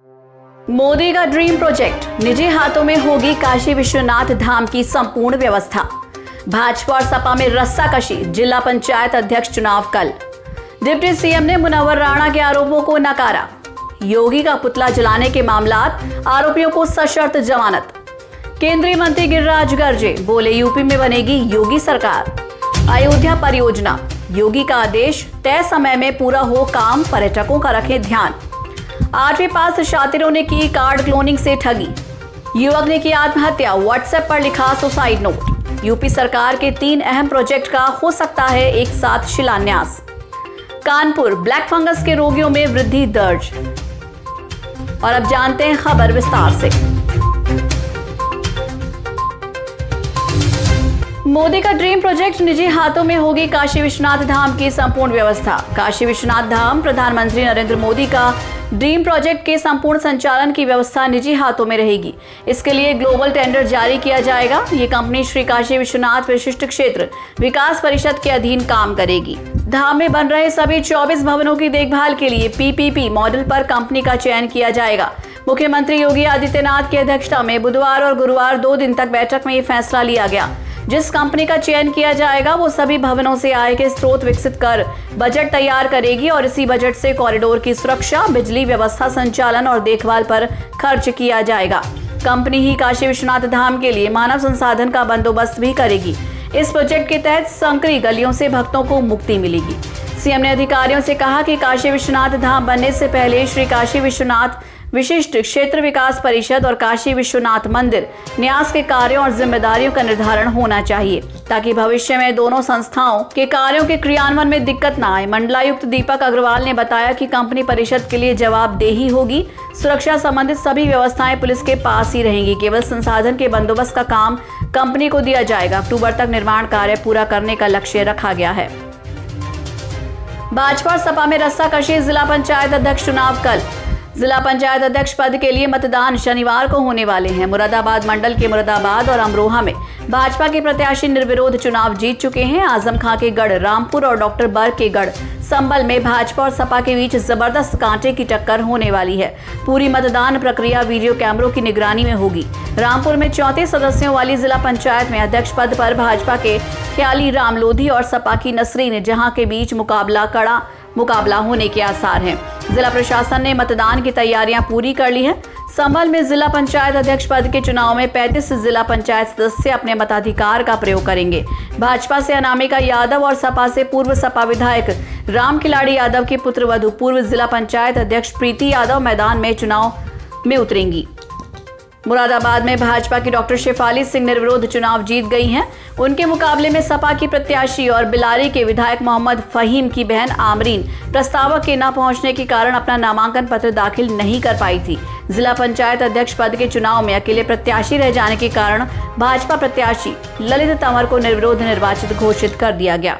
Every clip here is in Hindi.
मोदी का ड्रीम प्रोजेक्ट, निजी हाथों में होगी काशी विश्वनाथ धाम की संपूर्ण व्यवस्था। भाजपा और सपा में रस्साकशी, जिला पंचायत अध्यक्ष चुनाव कल। डिप्टी सीएम ने मुनव्वर राणा के आरोपों को नकारा। योगी का पुतला जलाने के मामलात, आरोपियों को सशर्त जमानत। केंद्रीय मंत्री गिरिराज गर्जे, बोले यूपी में बनेगी योगी सरकार। अयोध्या परियोजना, योगी का आदेश, तय समय में पूरा हो काम, पर्यटकों का रखें ध्यान। 8वीं पास शातिरों ने की कार्ड क्लोनिंग से ठगी। युवक ने की आत्महत्या, व्हाट्सएप पर लिखा सुसाइड नोट। यूपी सरकार के 3 अहम प्रोजेक्ट का हो सकता है एक साथ शिलान्यास। कानपुर, ब्लैक फंगस के रोगियों में वृद्धि दर्ज। और अब जानते हैं खबर विस्तार से। मोदी का ड्रीम प्रोजेक्ट, निजी हाथों में होगी काशी विश्वनाथ धाम की संपूर्ण व्यवस्था। काशी विश्वनाथ धाम प्रधानमंत्री नरेंद्र मोदी का ड्रीम प्रोजेक्ट के संपूर्ण संचालन की व्यवस्था निजी हाथों में रहेगी। इसके लिए ग्लोबल टेंडर जारी किया जाएगा। ये कंपनी श्री काशी विश्वनाथ विशिष्ट क्षेत्र विकास परिषद के अधीन काम करेगी। धाम में बन रहे सभी 24 भवनों की देखभाल के लिए पीपीपी मॉडल पर कंपनी का चयन किया जाएगा। मुख्यमंत्री योगी आदित्यनाथ की अध्यक्षता में बुधवार और गुरुवार 2 दिन तक बैठक में ये फैसला लिया गया। जिस कंपनी का चयन किया जाएगा वो सभी भवनों से आय के स्रोत विकसित कर बजट तैयार करेगी और इसी बजट से कॉरिडोर की सुरक्षा, बिजली व्यवस्था, संचालन और देखभाल पर खर्च किया जाएगा। कंपनी ही काशी विश्वनाथ धाम के लिए मानव संसाधन का बंदोबस्त भी करेगी। इस प्रोजेक्ट के तहत संकरी गलियों से भक्तों को मुक्ति मिलेगी। सीएम ने अधिकारियों से कहा कि काशी विश्वनाथ धाम बनने से पहले श्री काशी विश्वनाथ विशिष्ट क्षेत्र विकास परिषद और काशी विश्वनाथ मंदिर न्यास के कार्यों और जिम्मेदारियों का निर्धारण होना चाहिए, ताकि भविष्य में दोनों संस्थाओं के कार्यों के क्रियान्वयन में दिक्कत न आए। मंडलायुक्त दीपक अग्रवाल ने बताया कि कंपनी परिषद के लिए जवाबदेही होगी। सुरक्षा संबंधित सभी व्यवस्थाएं पुलिस के पास ही रहेंगी। केवल संसाधन के बंदोबस्त का काम कंपनी को दिया जाएगा। अक्टूबर तक निर्माण कार्य पूरा करने का लक्ष्य रखा गया है। भाजपा और सपा में रस्साकशी, जिला पंचायत अध्यक्ष चुनाव कल। जिला पंचायत अध्यक्ष पद के लिए मतदान शनिवार को होने वाले हैं। मुरादाबाद मंडल के मुरादाबाद और अमरोहा में भाजपा के प्रत्याशी निर्विरोध चुनाव जीत चुके हैं। आजम खां के गढ़ रामपुर और डॉक्टर बर्ग के गढ़ संबल में भाजपा और सपा के बीच जबरदस्त कांटे की टक्कर होने वाली है। पूरी मतदान प्रक्रिया वीडियो कैमरों की निगरानी में होगी। रामपुर में 34 सदस्यों वाली जिला पंचायत में अध्यक्ष पद पर भाजपा के ख्याली राम लोधी और सपा की नसरीन जहां के बीच कड़ा मुकाबला होने के आसार हैं। जिला प्रशासन ने मतदान की तैयारियां पूरी कर ली हैं। संभल में जिला पंचायत अध्यक्ष पद के चुनाव में 35 जिला पंचायत सदस्य अपने मताधिकार का प्रयोग करेंगे। भाजपा से अनामिका यादव और सपा से पूर्व सपा विधायक राम खिलाड़ी यादव की पुत्रवधू पूर्व जिला पंचायत अध्यक्ष प्रीति यादव मैदान में चुनाव में उतरेंगी। मुरादाबाद में भाजपा की डॉक्टर शेफाली सिंह निर्विरोध चुनाव जीत गई हैं। उनके मुकाबले में सपा की प्रत्याशी और बिलारी के विधायक मोहम्मद फहीम की बहन आमरीन प्रस्तावक के न पहुंचने के कारण अपना नामांकन पत्र दाखिल नहीं कर पाई थी। जिला पंचायत अध्यक्ष पद के चुनाव में अकेले प्रत्याशी रह जाने के कारण भाजपा प्रत्याशी ललित तंवर को निर्विरोध निर्वाचित घोषित कर दिया गया।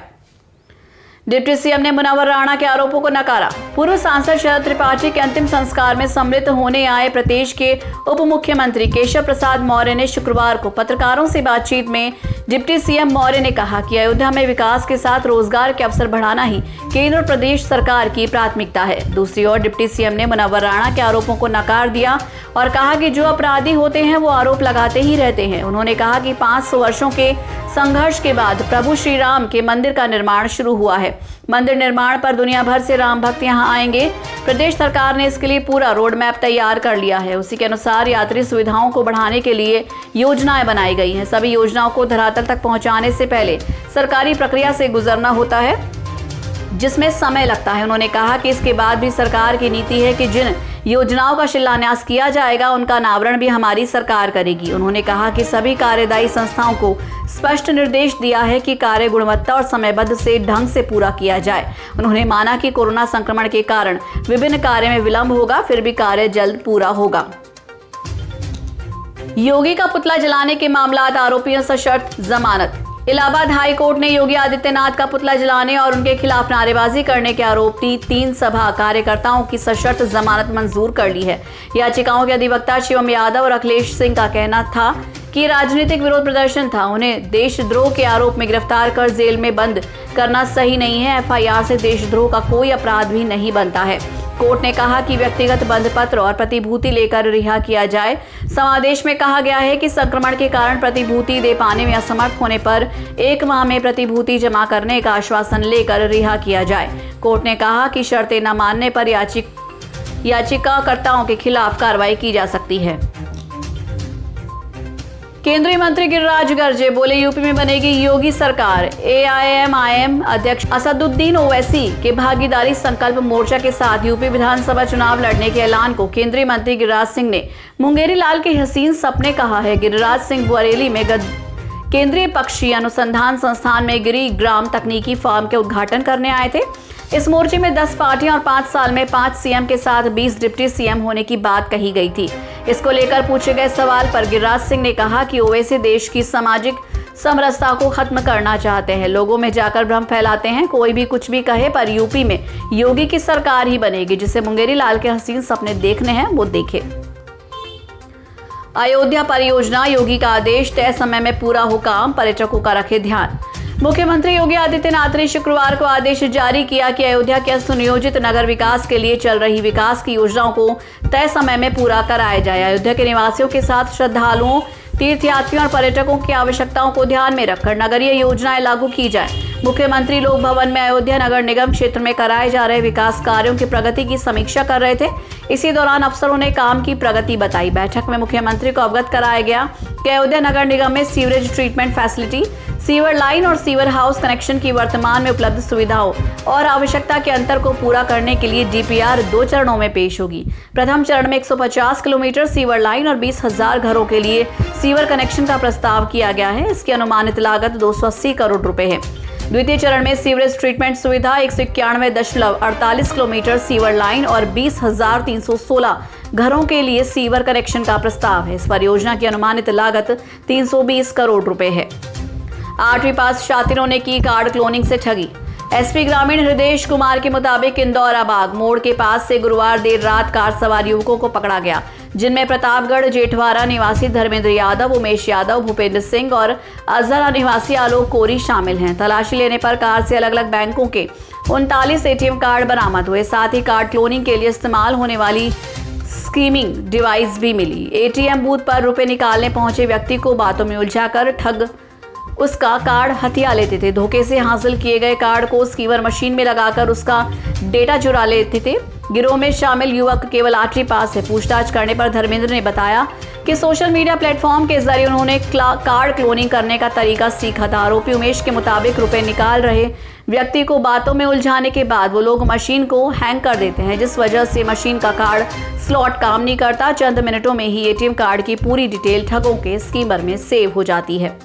डिप्टी सीएम ने मुनव्वर राणा के आरोपों को नकारा। पूर्व सांसद शरद त्रिपाठी के अंतिम संस्कार में सम्मिलित होने आए प्रदेश के उप मुख्यमंत्री केशव प्रसाद मौर्य ने शुक्रवार को पत्रकारों से बातचीत में डिप्टी सीएम मौर्य ने कहा कि अयोध्या में विकास के साथ रोजगार के अवसर बढ़ाना ही केंद्र और प्रदेश सरकार की प्राथमिकता है। दूसरी ओर डिप्टी सीएम ने मुनव्वर राणा के आरोपों को नकार दिया और कहा कि जो अपराधी होते हैं वो आरोप लगाते ही रहते हैं। उन्होंने कहा कि 500 वर्षों के संघर्ष के बाद प्रभु श्री राम के मंदिर का निर्माण शुरू हुआ है। मंदिर निर्माण पर दुनिया भर से राम भक्त यहां आएंगे। प्रदेश सरकार ने इसके लिए पूरा रोड मैप तैयार कर लिया है। उसी के अनुसार यात्री सुविधाओं को बढ़ाने के लिए योजनाएं बनाई गई हैं। सभी योजनाओं को धरातल तक पहुंचाने से पहले सरकारी प्रक्रिया से गुजरना होता है, जिसमें समय लगता है। उन्होंने कहा कि इसके बाद भी सरकार की नीति है कि जिन योजनाओं का शिलान्यास किया जाएगा उनका अनावरण भी हमारी सरकार करेगी। उन्होंने कहा कि सभी कार्यदायी संस्थाओं को स्पष्ट निर्देश दिया है कि कार्य गुणवत्ता और समयबद्ध से ढंग से पूरा किया जाए। उन्होंने माना कि कोरोना संक्रमण के कारण विभिन्न कार्य में विलंब होगा, फिर भी कार्य जल्द पूरा होगा। योगी का पुतला जलाने के मामलात, आरोपियों सशर्त जमानत। इलाहाबाद हाई कोर्ट ने योगी आदित्यनाथ का पुतला जलाने और उनके खिलाफ नारेबाजी करने के आरोपी 3 सभा कार्यकर्ताओं की सशर्त जमानत मंजूर कर ली है। याचिकाओं के अधिवक्ता शिवम यादव और अखिलेश सिंह का कहना था कि राजनीतिक विरोध प्रदर्शन था। उन्हें देशद्रोह के आरोप में गिरफ्तार कर जेल में बंद करना सही नहीं है। एफआईआर से देशद्रोह का कोई अपराध भी नहीं बनता है। कोर्ट ने कहा कि व्यक्तिगत बंध पत्र और प्रतिभूति लेकर रिहा किया जाए। समादेश में कहा गया है कि संक्रमण के कारण प्रतिभूति दे पाने में असमर्थ होने पर 1 माह में प्रतिभूति जमा करने का आश्वासन लेकर रिहा किया जाए। कोर्ट ने कहा कि शर्तें न मानने पर याचिकाकर्ताओं के खिलाफ कार्रवाई की जा सकती है। केंद्रीय मंत्री गिरिराज गर्जे बोले, यूपी में बनेगी योगी सरकार। एआईएमआईएम अध्यक्ष असदुद्दीन ओवैसी के भागीदारी संकल्प मोर्चा के साथ यूपी विधानसभा चुनाव लड़ने के ऐलान को केंद्रीय मंत्री गिरिराज सिंह ने मुंगेरी लाल के हसीन सपने कहा है। गिरिराज सिंह बरेली में केंद्रीय पक्षी अनुसंधान संस्थान में गिरी ग्राम तकनीकी फार्म के उद्घाटन करने आए थे। इस मोर्चे में 10 पार्टियां और 5 साल में 5 सीएम के साथ 20 डिप्टी सीएम होने की बात कही गई थी। इसको लेकर पूछे गए सवाल पर गिरिराज सिंह ने कहा कि ओवैसी देश की सामाजिक समरसता को खत्म करना चाहते हैं, लोगों में जाकर भ्रम फैलाते हैं। कोई भी कुछ भी कहे, पर यूपी में योगी की सरकार ही बनेगी। जिसे मुंगेरी लाल के हसीन सपने देखने हैं वो देखे। अयोध्या परियोजना, योगी का आदेश, तय समय में पूरा हो काम, पर्यटकों का रखे ध्यान। मुख्यमंत्री योगी आदित्यनाथ ने शुक्रवार को आदेश जारी किया कि अयोध्या के सुनियोजित नगर विकास के लिए चल रही विकास की योजनाओं को तय समय में पूरा कराया जाए। अयोध्या के निवासियों के साथ श्रद्धालुओं, तीर्थयात्रियों और पर्यटकों की आवश्यकताओं को ध्यान में रखकर नगरीय योजनाएं लागू की जाए। मुख्यमंत्री लोक भवन में अयोध्या नगर निगम क्षेत्र में कराए जा रहे विकास कार्यों की प्रगति की समीक्षा कर रहे थे। इसी दौरान अफसरों ने काम की प्रगति बताई। बैठक में मुख्यमंत्री को अवगत कराया गया कि अयोध्या नगर निगम में sewerage treatment facility, sewer line और सीवर हाउस कनेक्शन की वर्तमान में उपलब्ध सुविधाओं और आवश्यकता के अंतर को पूरा करने के लिए डीपीआर 2 चरणों में पेश होगी। प्रथम चरण में 150 किलोमीटर सीवर लाइन और 20,000 घरों के लिए सीवर कनेक्शन का प्रस्ताव किया गया है। इसकी अनुमानित लागत 280 करोड़ रुपए है। द्वितीय चरण में सीवरेज ट्रीटमेंट सुविधा 191.48 किलोमीटर सीवर लाइन और 20,316 घरों के लिए सीवर कनेक्शन का प्रस्ताव है। इस परियोजना की अनुमानित लागत 320 करोड़ रुपए है। 8वीं पास छात्रों ने की कार्ड क्लोनिंग से ठगी। एसपी ग्रामीण हृदय कुमार के मुताबिक इंदौराबाग मोड़ के पास से गुरुवार देर रात कार सवार युवकों को पकड़ा गया, जिनमें प्रतापगढ़ जेठवारा निवासी धर्मेंद्र यादव, उमेश यादव, भूपेंद्र सिंह और अजहरा निवासी आलोक कोरी शामिल हैं। तलाशी लेने पर कार से अलग अलग बैंकों के 39 एटीएम कार्ड बरामद हुए। साथ ही कार्ड क्लोनिंग के लिए इस्तेमाल होने वाली स्कीमिंग डिवाइस भी मिली। एटीएम बूथ पर रुपए निकालने पहुंचे व्यक्ति को बातों में उलझाकर ठग उसका कार्ड हथिया लेते थे। धोखे से हासिल किए गए कार्ड को स्कीवर मशीन में लगाकर उसका डेटा चुरा लेते थे। गिरोह में शामिल युवक केवल 8वीं पास है। पूछताछ करने पर धर्मेंद्र ने बताया कि सोशल मीडिया प्लेटफॉर्म के जरिए उन्होंने कार्ड क्लोनिंग करने का तरीका सीखा था। आरोपी उमेश के मुताबिक रुपए निकाल रहे व्यक्ति को बातों में उलझाने के बाद वो लोग मशीन को हैंग कर देते हैं, जिस वजह से मशीन का कार्ड स्लॉट काम नहीं करता। चंद मिनटों में ही एटीएम कार्ड की पूरी डिटेल ठगों के स्कीमर में सेव हो जाती है।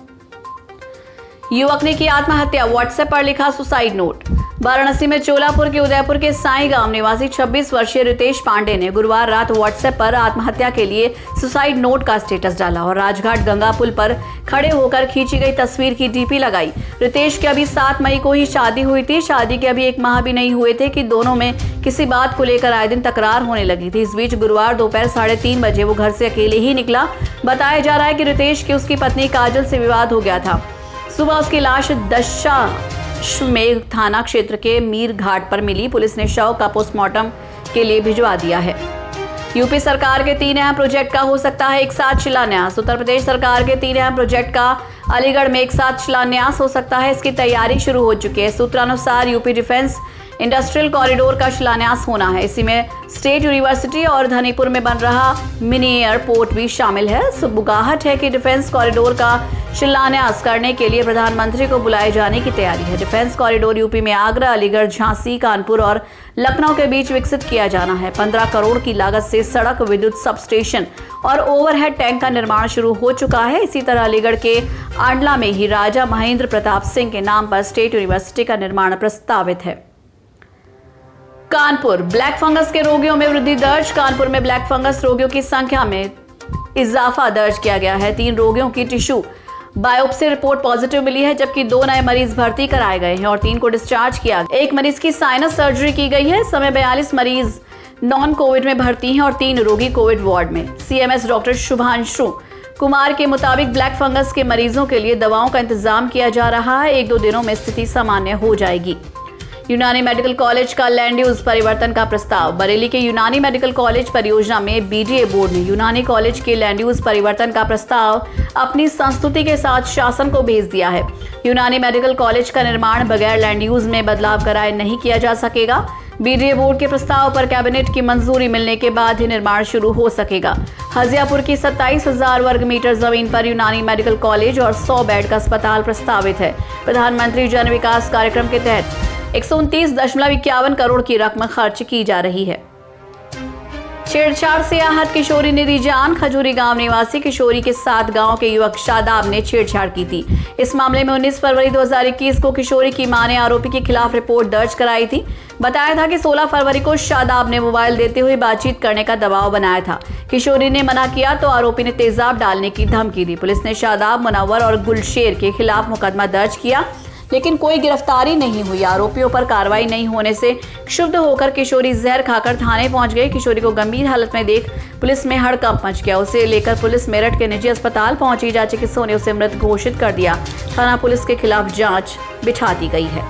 युवक ने की आत्महत्या, व्हाट्सएप पर लिखा सुसाइड नोट। वाराणसी में चोलापुर के उदयपुर के साई गांव निवासी 26 वर्षीय रितेश पांडे ने गुरुवार रात व्हाट्सएप पर आत्महत्या के लिए सुसाइड नोट का स्टेटस डाला और राजघाट गंगा पुल पर खड़े होकर खींची गई तस्वीर की डीपी लगाई। रितेश की अभी 7 मई को ही शादी हुई थी। शादी के अभी 1 माह भी नहीं हुए थे कि दोनों में किसी बात को लेकर आए दिन तकरार होने लगी थी। इस बीच गुरुवार दोपहर 3:30 बजे वो घर से अकेले ही निकला। बताया जा रहा है कि रितेश की उसकी पत्नी काजल से विवाद हो गया था। सुबह उसकी लाश दशाश्वमेध थाना क्षेत्र के मीर घाट पर मिली। पुलिस ने शव का पोस्टमार्टम के लिए भिजवा दिया है। यूपी सरकार के 3 अहम प्रोजेक्ट का हो सकता है एक साथ शिलान्यास। उत्तर प्रदेश सरकार के 3 अहम प्रोजेक्ट का अलीगढ़ में एक साथ शिलान्यास हो सकता है। इसकी तैयारी शुरू हो चुकी है। सूत्रानुसार यूपी डिफेंस इंडस्ट्रियल कॉरिडोर का शिलान्यास होना है। इसी में स्टेट यूनिवर्सिटी और धनीपुर में बन रहा मिनी एयरपोर्ट भी शामिल है। सुबुगाहट है कि डिफेंस कॉरिडोर का शिलान्यास करने के लिए प्रधानमंत्री को बुलाए जाने की तैयारी है। डिफेंस कॉरिडोर यूपी में आगरा, अलीगढ़, झांसी, कानपुर और लखनऊ के बीच विकसित किया जाना है। 15 करोड़ की लागत से सड़क, विद्युत सब स्टेशन और ओवरहेड टैंक का निर्माण शुरू हो चुका है। इसी तरह अलीगढ़ के आंडला में ही राजा महेंद्र प्रताप सिंह के नाम पर स्टेट यूनिवर्सिटी का निर्माण प्रस्तावित है। कानपुर, ब्लैक फंगस के रोगियों में वृद्धि दर्ज। कानपुर में ब्लैक फंगस रोगियों की संख्या में इजाफा दर्ज किया गया है। 3 रोगियों की टिश्यू बायोप्सी रिपोर्ट पॉजिटिव मिली है, जबकि 2 नए मरीज भर्ती कराए गए हैं और 3 को डिस्चार्ज किया गया। 1 मरीज की साइनस सर्जरी की गई है। समय 42 मरीज नॉन कोविड में भर्ती हैं और 3 रोगी कोविड वार्ड में। सीएमएस डॉक्टर शुभांशु कुमार के मुताबिक ब्लैक फंगस के मरीजों के लिए दवाओं का इंतजाम किया जा रहा है। 1-2 दिनों में स्थिति सामान्य हो जाएगी। यूनानी मेडिकल कॉलेज का लैंड यूज परिवर्तन का प्रस्ताव। बरेली के यूनानी मेडिकल कॉलेज परियोजना में बीडीए बोर्ड ने यूनानी कॉलेज के लैंड यूज परिवर्तन का प्रस्ताव अपनी संस्तुति के साथ शासन को भेज दिया है। यूनानी मेडिकल कॉलेज का निर्माण बगैर लैंड यूज में बदलाव कराए नहीं किया जा सकेगा। बीडीए बोर्ड के प्रस्ताव पर कैबिनेट की मंजूरी मिलने के बाद ही निर्माण शुरू हो सकेगा। हजियापुर की 27,000 वर्ग मीटर जमीन पर यूनानी मेडिकल कॉलेज और 100 बेड का अस्पताल प्रस्तावित है। प्रधानमंत्री जन विकास कार्यक्रम के तहत 129.51 करोड़ की रकम खर्च की जा रही है। छेड़छाड़ से आहत किशोरी निधि जान। खजूरी गांव निवासी किशोरी के साथ गांव के युवक शादाब ने छेड़छाड़ की थी। इस मामले में 19 फरवरी 2021 को किशोरी की मां ने आरोपी के खिलाफ रिपोर्ट दर्ज कराई थी। बताया था कि 16 फरवरी को शादाब ने मोबाइल देते हुए बातचीत करने का दबाव बनाया था। किशोरी ने मना किया तो आरोपी ने तेजाब डालने की धमकी दी। पुलिस ने शादाब, मुनव्वर और गुलशेर के खिलाफ मुकदमा दर्ज किया, लेकिन कोई गिरफ्तारी नहीं हुई। आरोपियों पर कार्रवाई नहीं होने से क्षुब्ध होकर किशोरी जहर खाकर थाने पहुंच गई। किशोरी को गंभीर हालत में देख पुलिस में हड़कंप मच गया। उसे लेकर पुलिस मेरठ के निजी अस्पताल पहुंची, जहां चिकित्सकों ने उसे मृत घोषित कर दिया। थाना पुलिस के खिलाफ जांच बिठा दी गई है।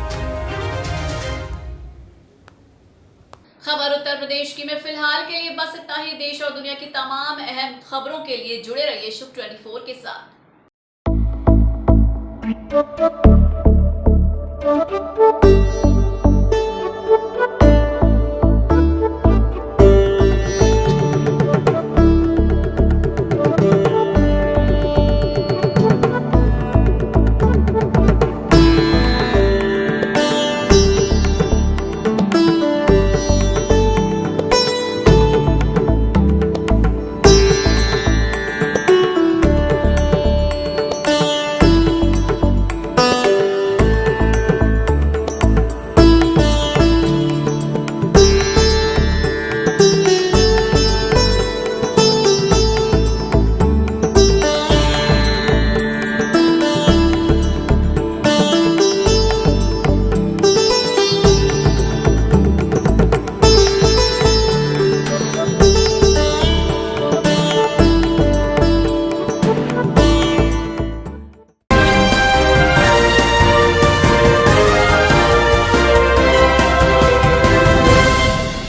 खबर उत्तर प्रदेश की में फिलहाल के लिए बस इतना ही। देश और दुनिया की तमाम अहम खबरों के लिए जुड़े रहिए शुभ 24 के साथ। Thank you.